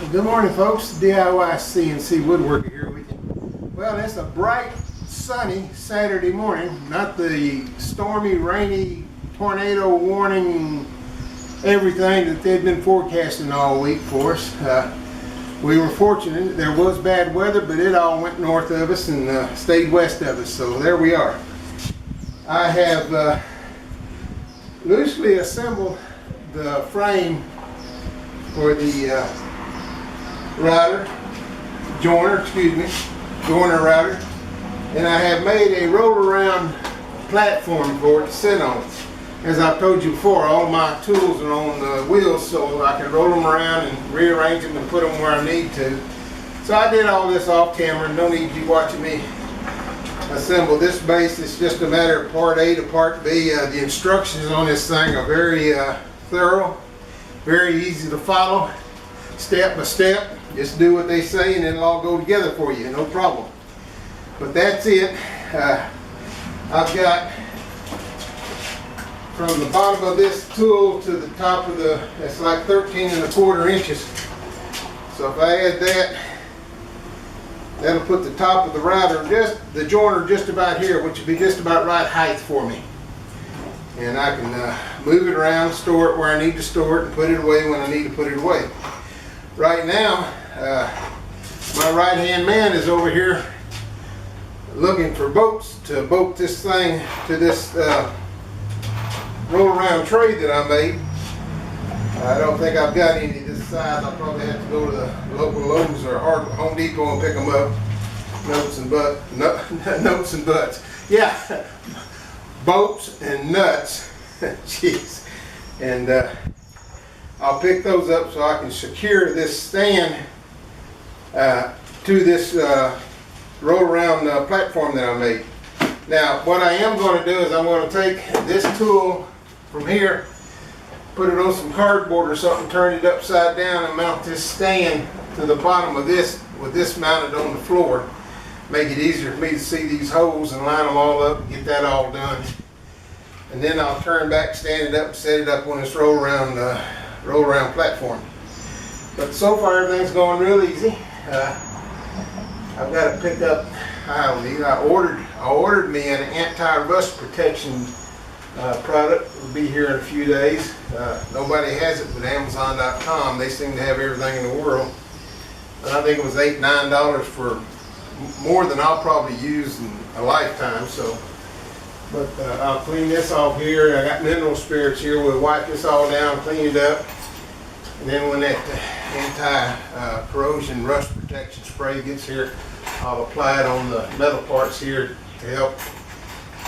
Good morning, folks. DIY CNC Woodworker here with you. Well, it's a bright, sunny Saturday morning. Not the stormy, rainy, tornado warning, everything that they've been forecasting all week for us. We were fortunate. There was bad weather, but it all went north of us and stayed west of us. So there we are. I have loosely assembled the frame for the router, joiner router, and I have made a roll around platform for it to sit on. As I've told you before, all my tools are on the wheels so I can roll them around and rearrange them and put them where I need to. So I did all this off camera, no need you watching me assemble this base. It's just a matter of part A to part B. The instructions on this thing are very thorough, very easy to follow, step by step. Just do what they say and it'll all go together for you, no problem. But that's it. I've got from the bottom of this tool to the top of the, that's like 13¼ inches. So if I add that, that'll put the top of the router, just the joiner just about here, which would be just about right height for me. And I can move it around, store it where I need to store it, and put it away when I need to put it away. Right now, my right-hand man is over here looking for bolts to bolt this thing to this roll-around tray that I made. I don't think I've got any this size. I'll probably have to go to the local Lowe's or Home Depot and pick them up. Notes and butts. Yeah, bolts and nuts. Jeez. And I'll pick those up so I can secure this stand to this roll-around platform that I made. Now, what I am going to do is I'm going to take this tool from here, put it on some cardboard or something, turn it upside down and mount this stand to the bottom of this with this mounted on the floor. Make it easier for me to see these holes and line them all up and get that all done. And then I'll turn back, stand it up, and set it up on this roll-around platform. But so far everything's going real easy. I've got to pick up, I ordered me an anti-rust protection product. It'll be here in a few days. Nobody has it but Amazon.com. They seem to have everything in the world. But I think it was $8, $9 for more than I'll probably use in a lifetime. So, but I'll clean this off here. I got mineral spirits here. We'll wipe this all down, clean it up, and then when that anti-corrosion rust protection spray gets here, I'll apply it on the metal parts here to help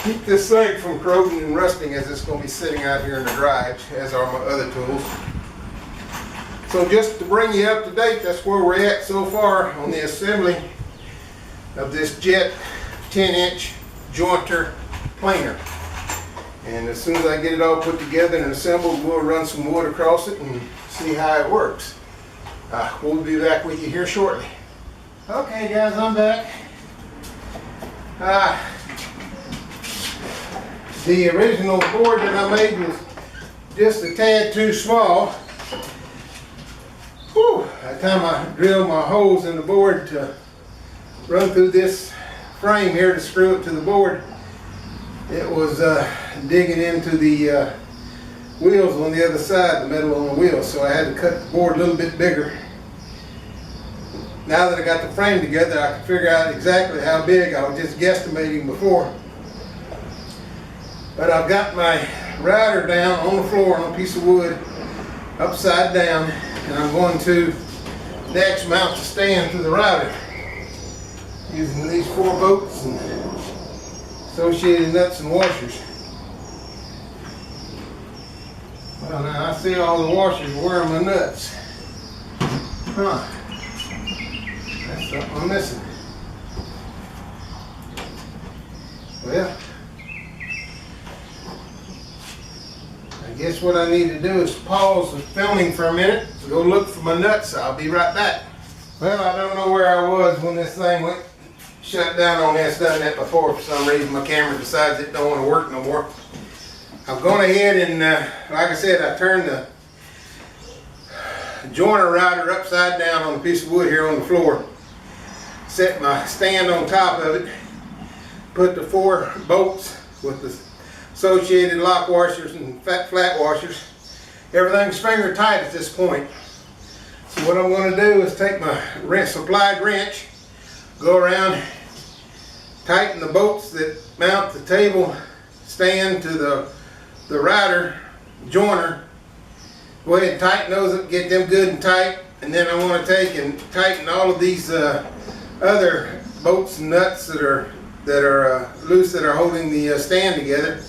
keep this thing from corroding and rusting, as it's going to be sitting out here in the garage, as are my other tools. So just to bring you up to date, that's where we're at so far on the assembly of this JET 10-inch jointer planer. And as soon as I get it all put together and assembled, we'll run some wood across it and see how it works. We'll be back with you here shortly. Okay guys, I'm back. The original board that I made was just a tad too small. Whew. By the time I drilled my holes in the board to run through this frame here to screw it to the board, it was digging into the wheels on the other side, the metal on the wheels, so I had to cut the board a little bit bigger. Now that I got the frame together, I can figure out exactly how big. I was just guesstimating before. But I've got my router down on the floor on a piece of wood, upside down, and I'm going to next mount the stand to the router using these 4 bolts and associated nuts and washers. Well, now I see all the washers. Where are my nuts? Huh. That's something I'm missing. Well, I guess what I need to do is pause the filming for a minute to go look for my nuts. I'll be right back. Well, I don't know where I was when this thing went shut down on me. It's done that before for some reason. My camera decides it don't want to work no more. I've gone ahead and, like I said, I turned the joiner router upside down on a piece of wood here on the floor. Set my stand on top of it. Put the 4 bolts with the associated lock washers and flat washers. Everything's finger tight at this point. So what I'm going to do is take my supplied wrench, go around, tighten the bolts that mount the table stand to the router joiner. Go ahead and tighten those up, get them good and tight, and then I want to take and tighten all of these other bolts and nuts that are loose that are holding the stand together.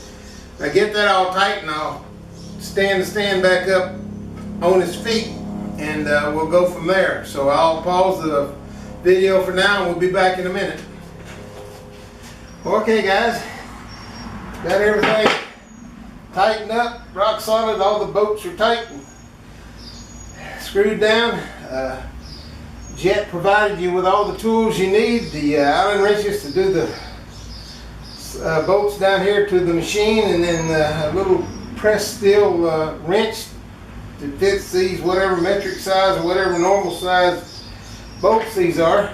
I get that all tight and I'll stand the stand back up on its feet, and we'll go from there. So I'll pause the video for now and we'll be back in a minute. Okay guys, got everything tightened up, rock solid, all the bolts are tight and screwed down. Jet provided you with all the tools you need, the Allen wrenches to do the bolts down here to the machine, and then a little press steel wrench that fits these whatever metric size or whatever normal size bolts these are.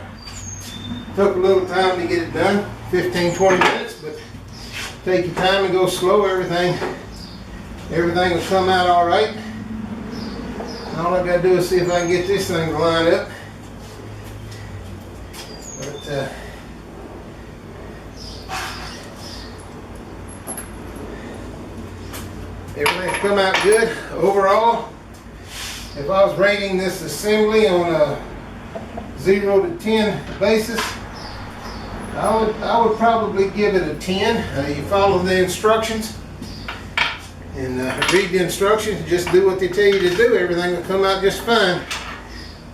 Took a little time to get it done, 15-20 minutes, but take your time and go slow. Everything will come out all right. All I gotta do is see if I can get this thing to line up. But everything's come out good overall. If I was rating this assembly on a 0 to 10 basis, I would probably give it a 10. You follow the instructions and read the instructions, just do what they tell you to do. Everything will come out just fine.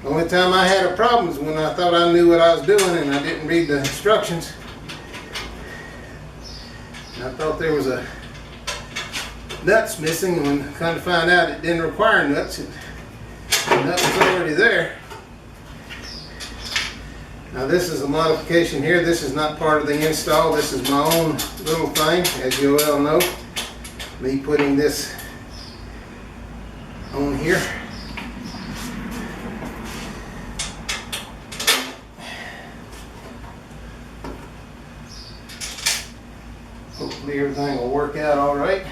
The only time I had a problem is when I thought I knew what I was doing and I didn't read the instructions. And I thought there was a nuts missing, and when I kind of found out it didn't require nuts, the nut was already there. Now this is a modification here. This is not part of the install. This is my own little thing, as you well know. Me putting this on here. Hopefully everything will work out all right.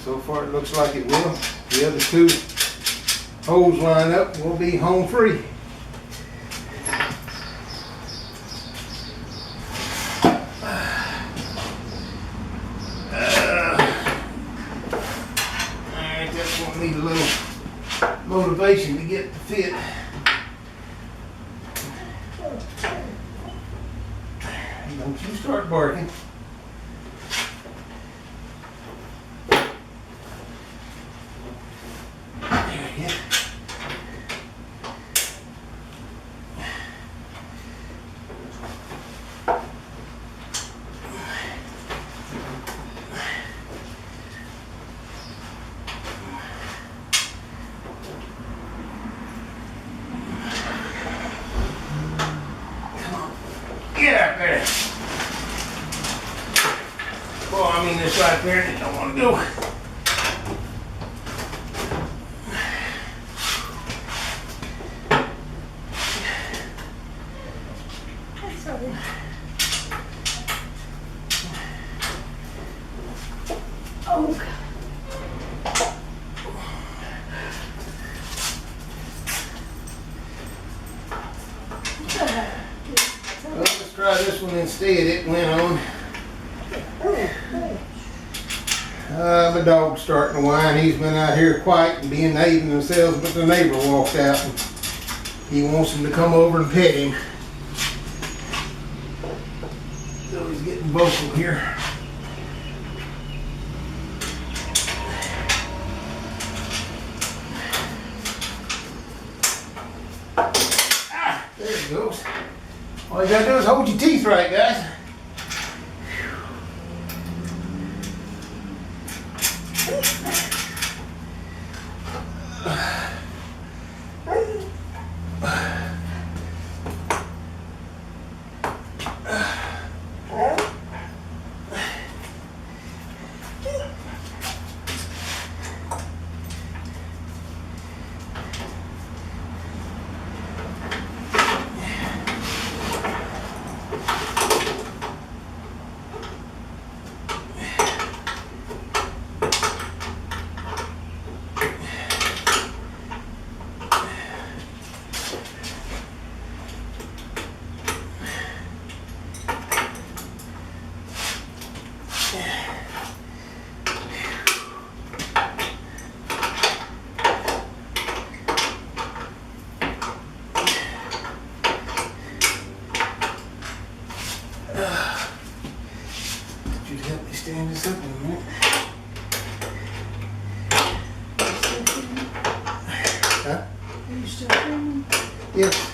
So far it looks like it will. The other 2 holes line up, we'll be home free. Alright, that's going to need a little motivation to get it to fit. Don't you start barking. Get up there. Well, I mean this right there, I don't want to go. Oh, God. Well, let's try this one instead. It went on. The dog's starting to whine. He's been out here quiet and behaving themselves, but the neighbor walked out and he wants him to come over and pet him. So he's getting vocal here. There it goes. All you gotta do is hold your teeth right, guys. Yes.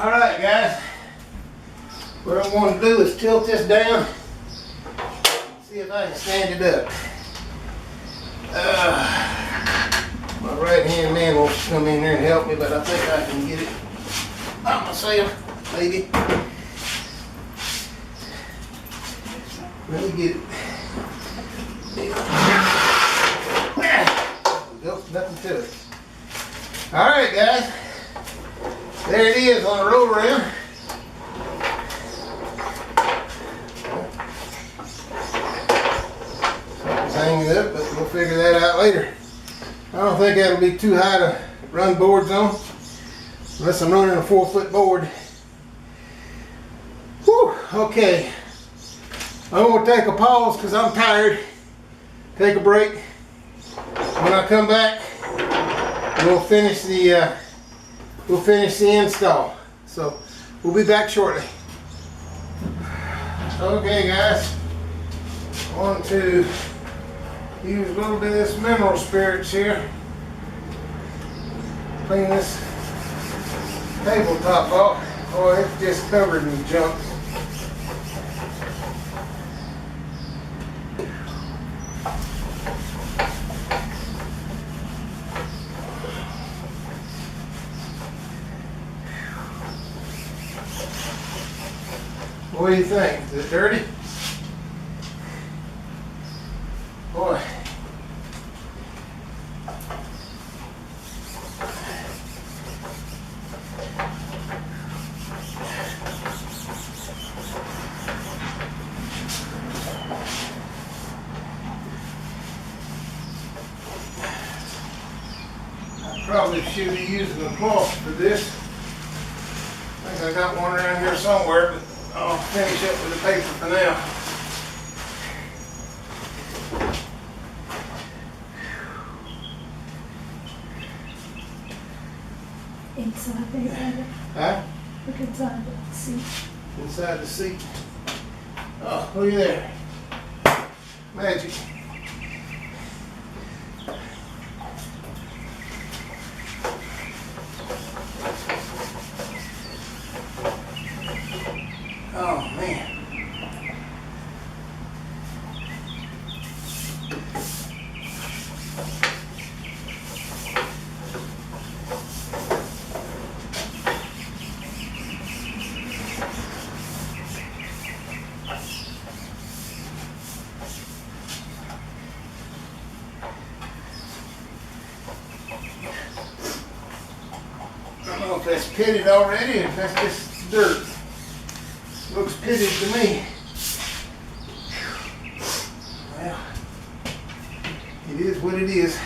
Alright guys, what I'm going to do is tilt this down, see if I can stand it up. My right hand man wants to come in here and help me, but I think I can get it by myself, maybe. Let me get it. Nope, nothing to it. Alright guys. There it is on the roll around. Something's hanging up, but we'll figure that out later. I don't think that'll be too high to run boards on, unless I'm running a 4-foot board. Whew, okay. I'm going to take a pause because I'm tired. Take a break. When I come back, we'll finish the install. So we'll be back shortly. Okay guys, I want to use a little bit of this mineral spirits here. Clean this tabletop off. Oh, it's just covered in junk. What do you think? Is it dirty? Boy. I probably should be using a cloth for this. I think I got one around here somewhere, but I'll finish up with the paper for now. Inside there. Huh? Look inside the seat. Inside the seat. Oh, look at there. Magic. Oh man. I don't know if that's pitted already or if that's just dirt. Looks pitted to me. Well, it is what it is.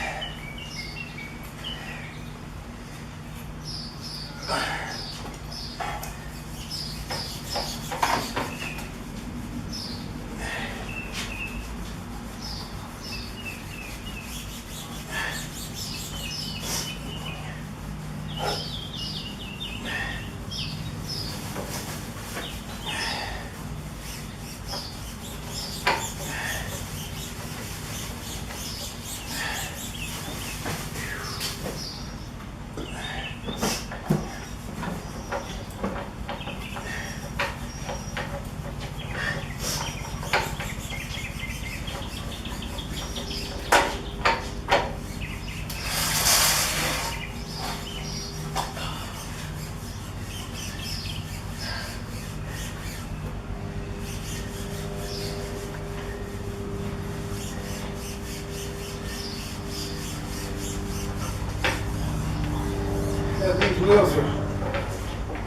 These wheels are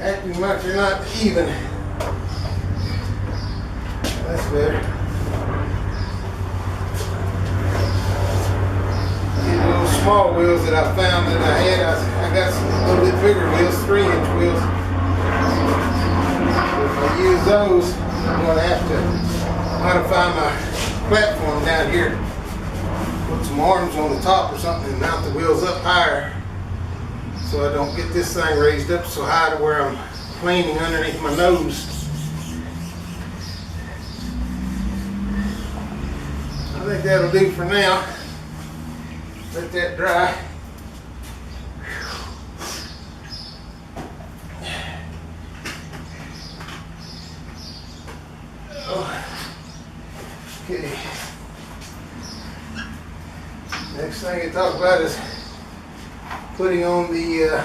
acting like they're not even. That's better. These little small wheels that I found that I had, I got some little bit bigger wheels, 3-inch wheels. If I use those, I'm going to have to modify my platform down here. Put some arms on the top or something and mount the wheels up higher so I don't get this thing raised up so high to where I'm planing underneath my nose. I think that'll do for now. Let that dry. Okay. Next thing to talk about is putting on the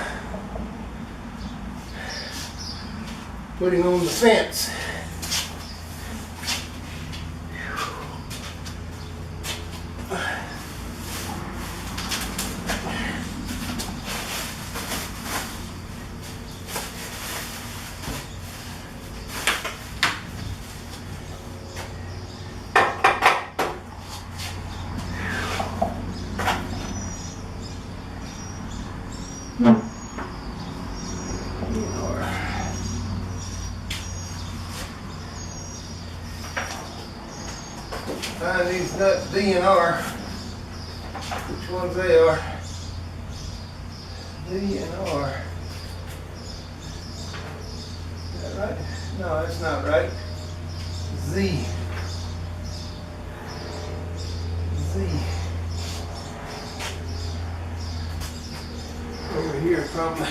fence. Find these nuts D and R. Which ones they are? D and R. Is that right? No, that's not right. Z. Z. Over here probably.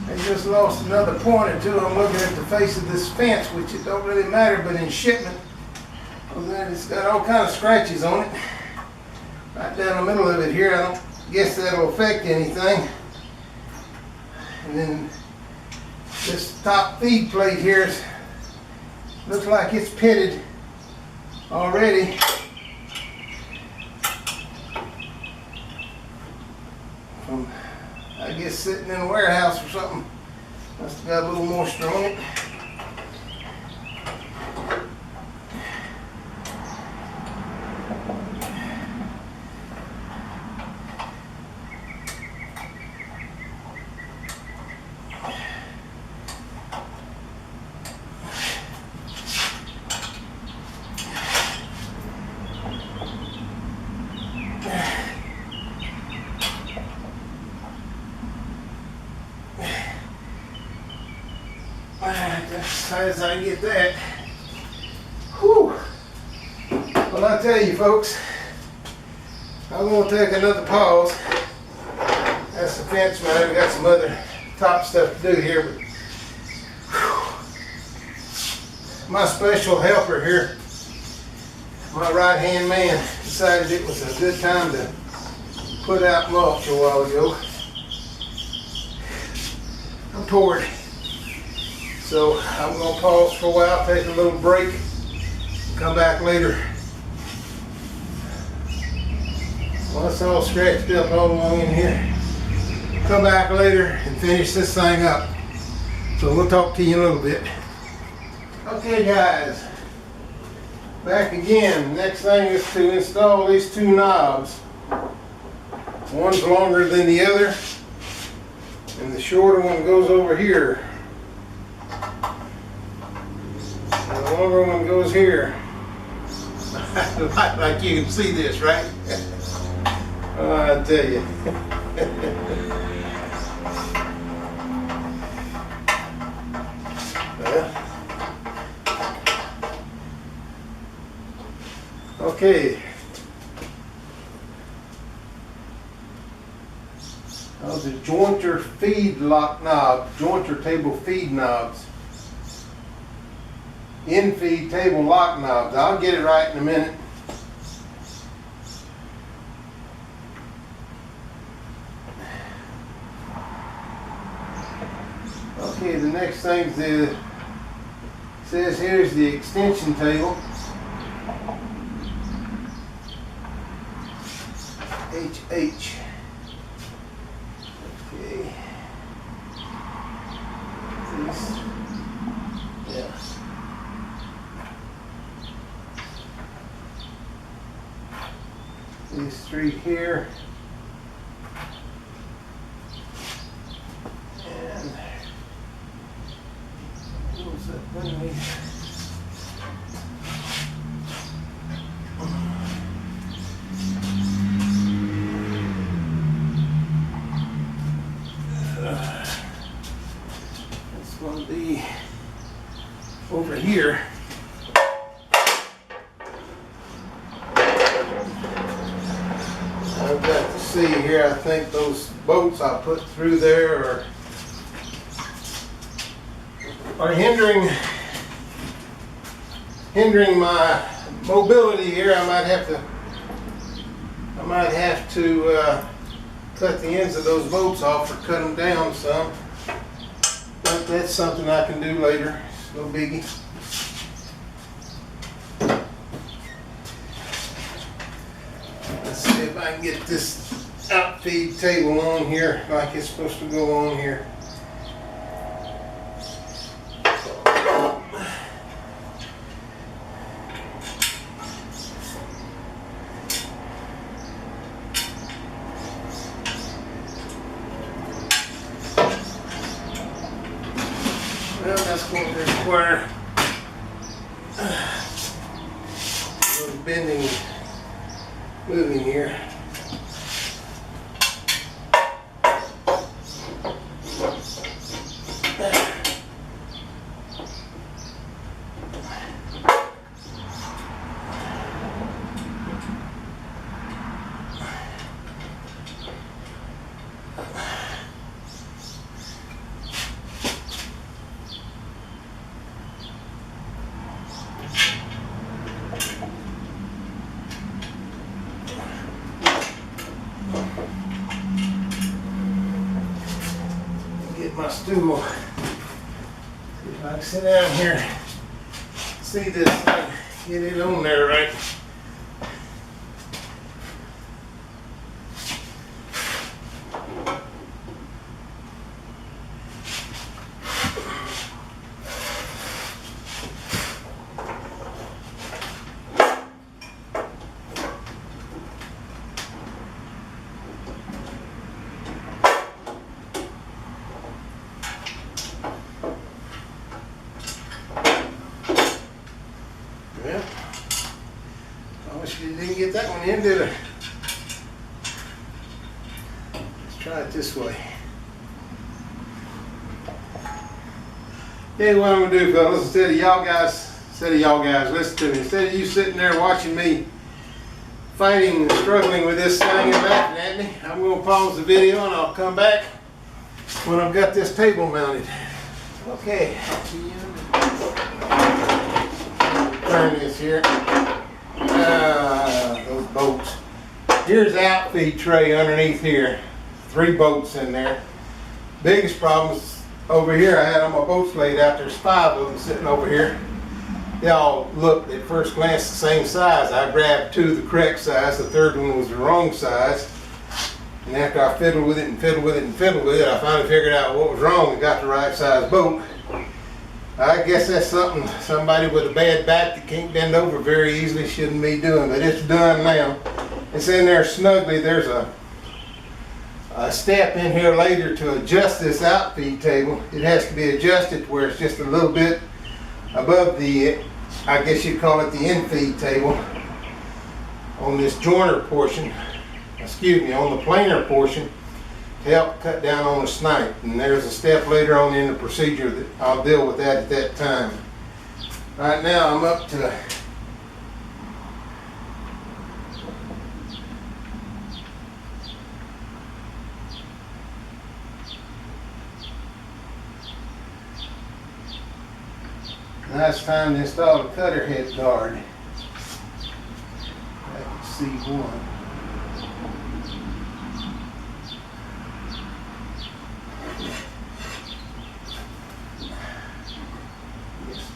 I just lost another point or two. I'm looking at the face of this fence, which it don't really matter, but in shipment, well, then it's got all kinds of scratches on it. Right down the middle of it here, I don't guess that'll affect anything. And then this top feed plate here looks like it's pitted already. I guess sitting in a warehouse or something. Must have got a little moisture on it. As high as I can get that. Whew. Well, I tell you folks, I'm going to take another pause. That's the fence matter. We got some other top stuff to do here, but whew. My special helper here, my right-hand man, decided it was a good time to put out mulch a while ago. I'm bored. So I'm going to pause for a while, take a little break, come back later. Well, it's all scratched up all along in here. Come back later and finish this thing up. So we'll talk to you in a little bit. Okay guys, back again. Next thing is to install these two knobs. One's longer than the other, and the shorter one goes over here. And the longer one goes here. Like you can see this, right? I tell you. Okay. Those are jointer feed lock knobs, jointer table feed knobs. In-feed table lock knobs. I'll get it right in a minute. Okay, the next thing is says here's the extension table. HH. Okay. This. Yeah. These three here. And what's that underneath? It's going to be over here. I've got to see here, I think those bolts I put through there are hindering my mobility here. I might have to cut the ends of those bolts off or cut them down some. But that's something I can do later. It's no biggie. Let's see if I can get this outfeed table on here like it's supposed to go on here. Well, that's going to require a little bending, moving here. Get my stool. See if I can sit down here. See this thing. Get it on there right. Well, I wish we didn't get that one in, did I? Let's try it this way. Okay, what I'm gonna do, fellas, instead of y'all guys, listen to me. Instead of you sitting there watching me fighting and struggling with this thing and laughing at me, I'm gonna pause the video and I'll come back when I've got this table mounted. Okay. Turn this here. Those bolts. Here's the outfeed tray underneath here. 3 bolts in there. Biggest problems over here, I had all my bolts laid out. There's 5 of them sitting over here. they all looked at first glance the same size. I grabbed two of the correct size, the third one was the wrong size. And after I fiddled with it and fiddled with it and fiddled with it, I finally figured out what was wrong and got the right size boat. I guess that's something somebody with a bad back that can't bend over very easily shouldn't be doing, but it's done now. It's in there snugly. There's a step in here later to adjust this outfeed table. It has to be adjusted where it's just a little bit above the, I guess you'd call it the infeed table on this joiner portion, on the planer portion to help cut down on the snipe. And there's a step later on in the procedure that I'll deal with that at that time. Right now I'm up to now it's time to install the cutter head guard. That's C1.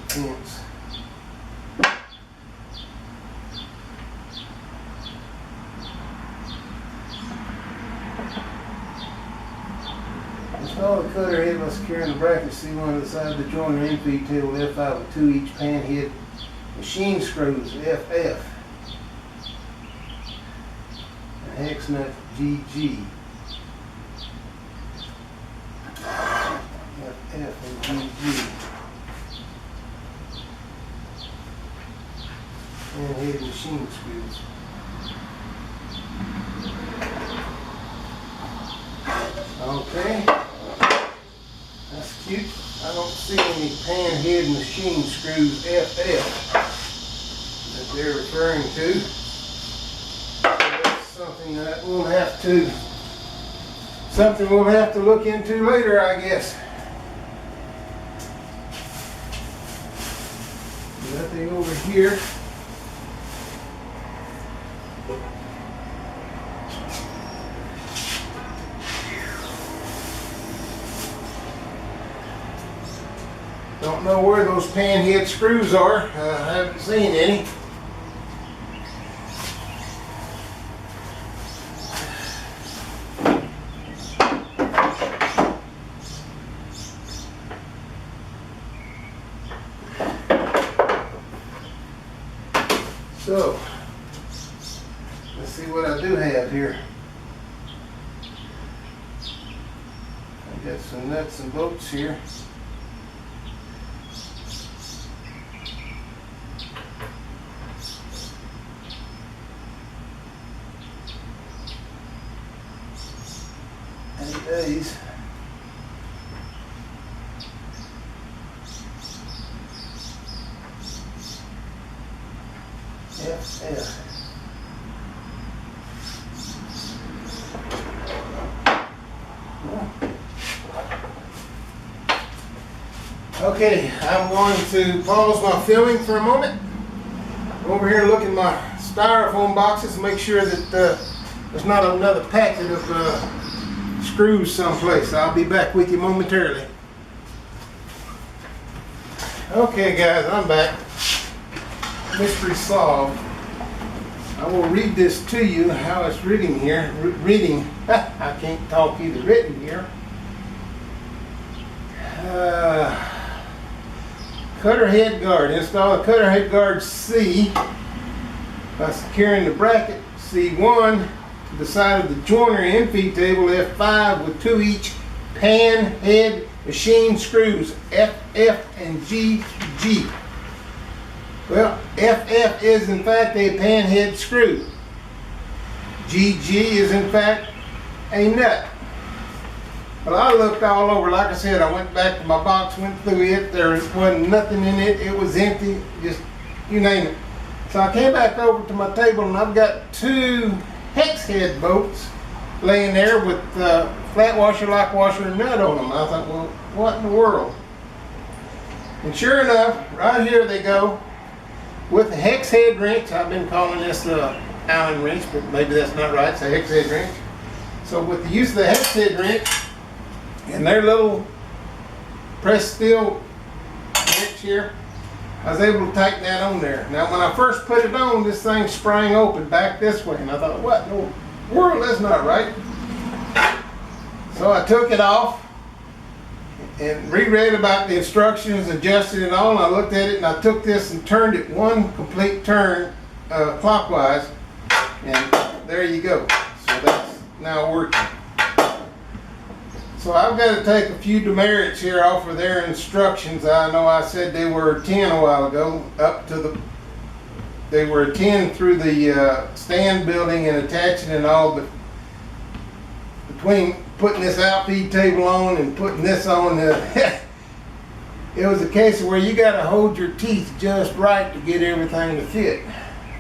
Fence. Install the cutter head by securing the bracket C1 to the side of the joiner infeed table F5 with 2 each pan head machine screws FF and hex nut GG. FF and GG. And head machine screws. Okay, that's cute. I don't see any pan head machine screws FF that they're referring to. So that's something that we'll have to look into later, I guess. Nothing over here. Don't know where those pan head screws are. I haven't seen any. So, let's see what I do have here. I got some nuts and bolts here. These. FF. Okay, I'm going to pause my filming for a moment. Over here look at my styrofoam boxes and make sure that there's not another packet of screws someplace. I'll be back with you momentarily. Okay guys, I'm back. Mystery solved. I will read this to you how it's reading here. I can't talk either. Written here. Cutter head guard. Install a cutter head guard C by securing the bracket C1 to the side of the joiner infeed table F5 with 2 each pan head machine screws FF and GG. Well, FF is in fact a pan head screw. GG is in fact a nut. Well, I looked all over. Like I said, I went back to my box, went through it. There wasn't nothing in it. It was empty. Just, you name it. So I came back over to my table and I've got 2 hex head bolts laying there with flat washer, lock washer, and nut on them. I thought, well, what in the world? And sure enough, right here they go with a hex head wrench. I've been calling this the Allen wrench, but maybe that's not right. It's a hex head wrench. So with the use of the hex head wrench and their little press steel wrench here, I was able to tighten that on there. Now when I first put it on, this thing sprang open back this way, and I thought, what in the world, that's not right. So I took it off and reread about the instructions, adjusted it all, and I looked at it, and I took this and turned it one complete turn clockwise, and there you go. So that's now working. So I've got to take a few demerits here off of their instructions. I know I said they were 10 a while ago, they were 10 through the stand building and attaching and all, but between putting this outfeed table on and putting this on, it was a case of where you got to hold your teeth just right to get everything to fit.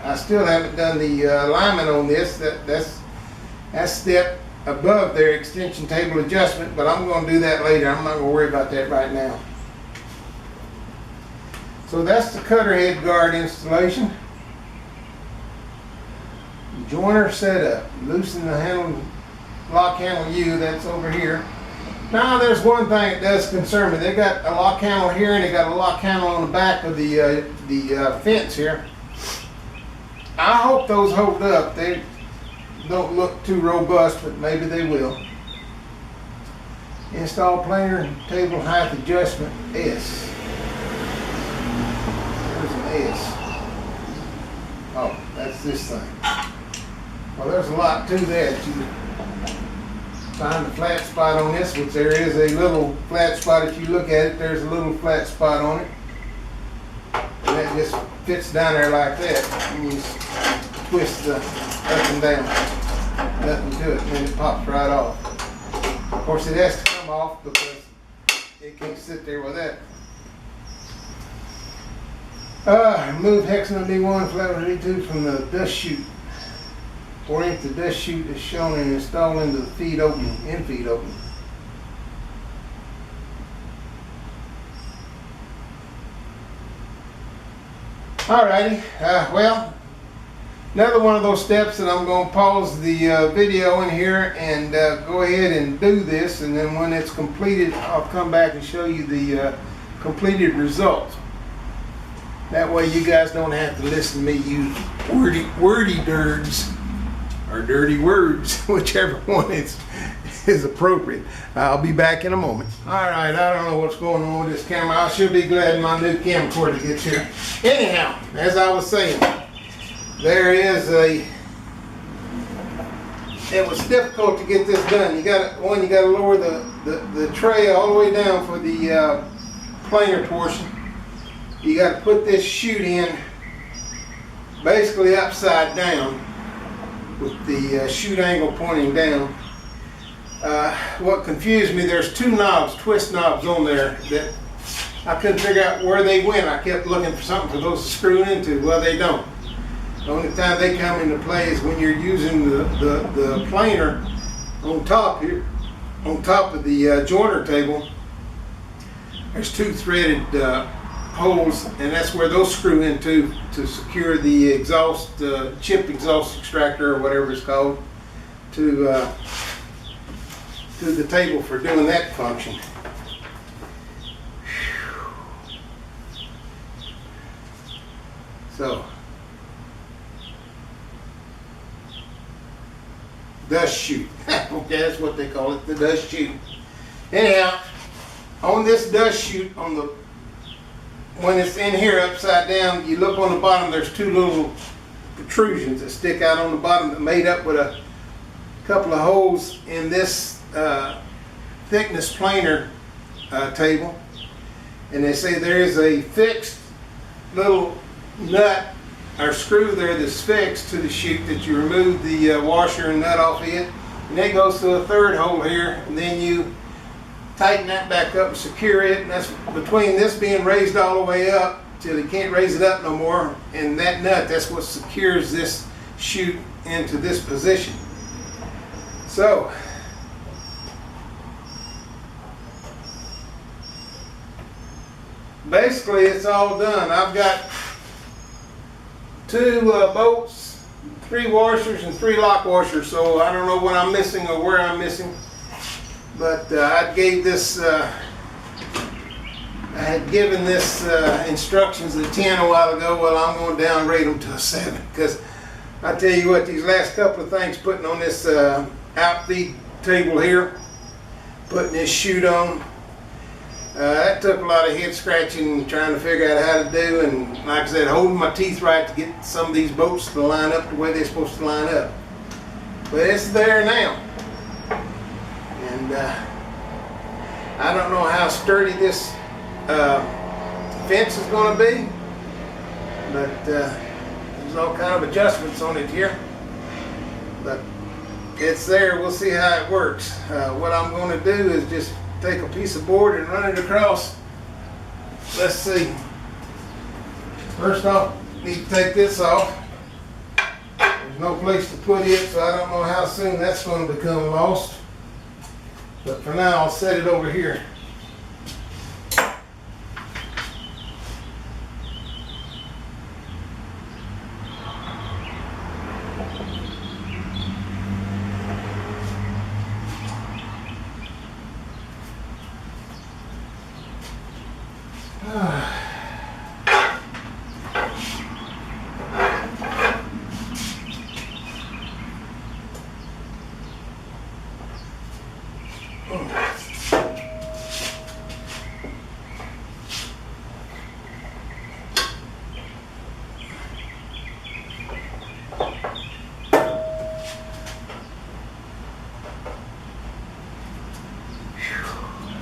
I still haven't done the alignment on this. That's step above their extension table adjustment, but I'm going to do that later. I'm not going to worry about that right now. So that's the cutter head guard installation. Joiner setup. Loosen the handle, lock handle U, that's over here. Now there's one thing that does concern me. They got a lock handle here and they got a lock handle on the back of the fence here. I hope those hold up. They don't look too robust, but maybe they will. Install planer table height adjustment S. There's an S. Oh, that's this thing. Well, there's a lot to that. You find the flat spot on this, which there is a little flat spot. If you look at it, there's a little flat spot on it. And that just fits down there like that. And you twist the up and down. Nothing to it, and then it pops right off. Of course, it has to come off because it can't sit there with that. Remove hexagon D1, flat D2 from the dust chute. Orient the dust chute as shown and install into the feed opening, in-feed opening. Alrighty, well, another one of those steps that I'm going to pause the video in here and go ahead and do this, and then when it's completed, I'll come back and show you the completed result. That way you guys don't have to listen to me use wordy dirds or dirty words, whichever one is appropriate. I'll be back in a moment. Alright, I don't know what's going on with this camera. I should be glad my new camcorder gets here. Anyhow, as I was saying, there is it was difficult to get this done. You got to lower the tray all the way down for the planer portion. You got to put this chute in basically upside down with the chute angle pointing down. What confused me, there's two knobs, twist knobs on there that I couldn't figure out where they went. I kept looking for something for those to screw into. Well, they don't. The only time they come into play is when you're using the planer on top here, on top of the joiner table. There's two threaded holes, and that's where those screw into to secure the exhaust, chip exhaust extractor or whatever it's called, to the table for doing that function. So, dust chute. Okay, that's what they call it, the dust chute. Anyhow, on this dust chute, when it's in here upside down, you look on the bottom, there's two little protrusions that stick out on the bottom that made up with a couple of holes in this thickness planer table. And they say there is a fixed little nut or screw there that's fixed to the chute that you remove the washer and nut off it, and that goes to a third hole here, and then you tighten that back up and secure it, and that's between this being raised all the way up till you can't raise it up no more, and that nut, that's what secures this chute into this position. So basically it's all done. I've got 2 bolts, 3 washers, and 3 lock washers, so I don't know what I'm missing or where I'm missing, but I gave this a had given this instructions a 10 a while ago. Well, I'm going to downgrade them to a 7 because I tell you what, these last couple of things putting on this outfeed table here, putting this chute on, that took a lot of head scratching, trying to figure out how to do, and like I said, holding my teeth right to get some of these bolts to line up the way they're supposed to line up. But it's there now, and I don't know how sturdy this fence is going to be, but there's all kind of adjustments on it here. But it's there. We'll see how it works. What I'm going to do is just take a piece of board and run it across. Let's see. First off, need to take this off. There's no place to put it, so I don't know how soon that's going to become lost. But for now, I'll set it over here.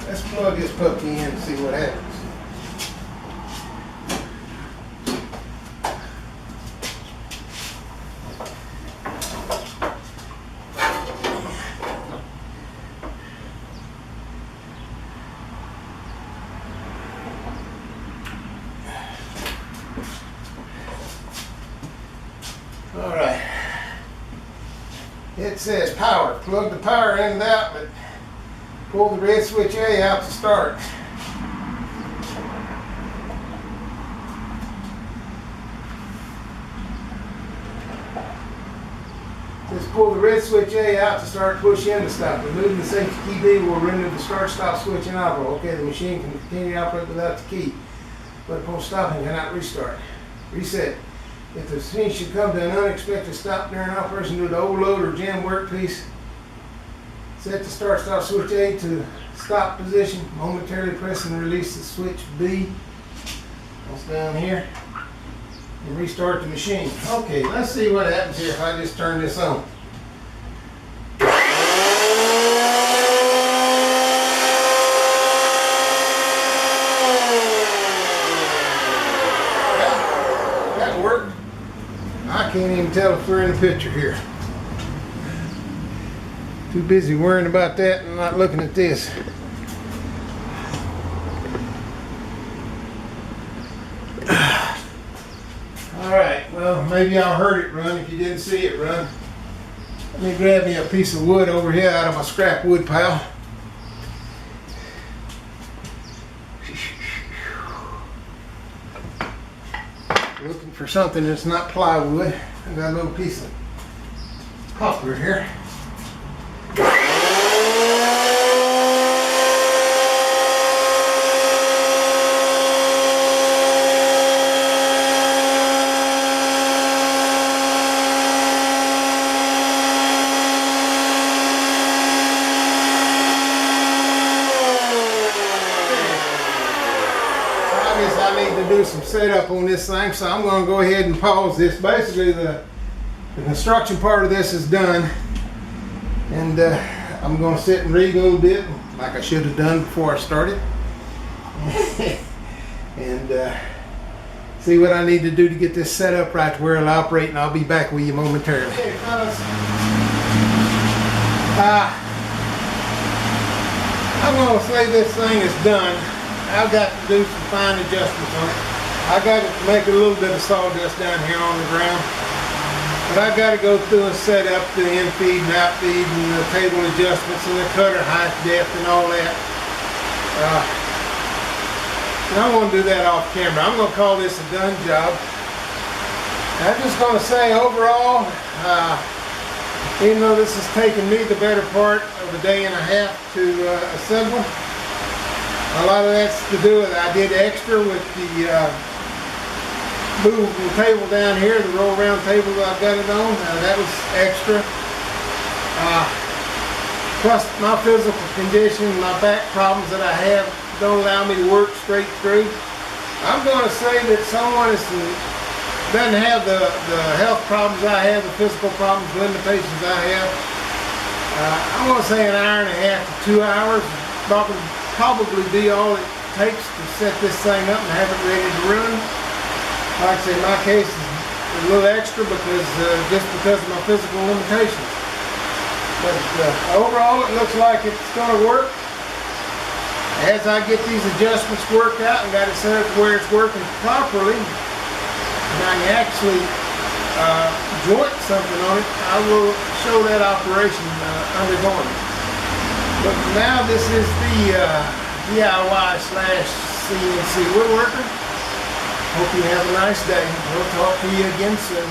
Let's plug this puppy in and see what happens. All right. It says power. Plug the power in and out, but pull the red switch A out to start. Just pull the red switch A out to start, push in to stop. Removing the safety key B will render the start-stop switch inoperable. Okay, the machine can continue to operate without the key, but upon stopping cannot restart. Reset. If the machine should come to an unexpected stop during operation due to overload or jam workpiece, set the start-stop switch A to stop position. Momentarily press and release the switch B. That's down here. And restart the machine. Okay, let's see what happens here if I just turn this on. That worked. I can't even tell if we're in the picture here. Too busy worrying about that and not looking at this. Alright, well, maybe y'all heard it run if you didn't see it run. Let me grab me a piece of wood over here out of my scrap wood pile. Looking for something that's not plywood. I got a little piece of poplar here. I need to do some setup on this thing, so I'm going to go ahead and pause this. Basically, the construction part of this is done, and I'm going to sit and read a little bit, like I should have done before I started, and see what I need to do to get this set up right to where it'll operate, and I'll be back with you momentarily. Okay, fellas. I'm going to say this thing is done. I've got to do some fine adjustments on it. I got to make a little bit of sawdust down here on the ground. But I've got to go through and set up the in-feed and out-feed and the table adjustments and the cutter height, depth, and all that. And I'm going to do that off camera. I'm going to call this a done job. I'm just going to say overall, even though this has taken me the better part of a day and a half to assemble, A lot of that's to do with, I did extra with the movable table down here, the roll around table that I've got it on. That was extra. Plus my physical condition, my back problems that I have don't allow me to work straight through. I'm going to say that someone doesn't have the health problems I have, the physical problems, limitations I have. I'm going to say an hour and a half to 2 hours probably be all it takes to set this thing up and have it ready to run. Like I say, my case is a little extra because just because of my physical limitations. But overall, it looks like it's going to work. As I get these adjustments worked out and got it set up where it's working properly, and I can actually joint something on it, I will show that operation undergoing. But for now, this is the DIY/CNC woodworker. Hope you have a nice day. We'll talk to you again soon.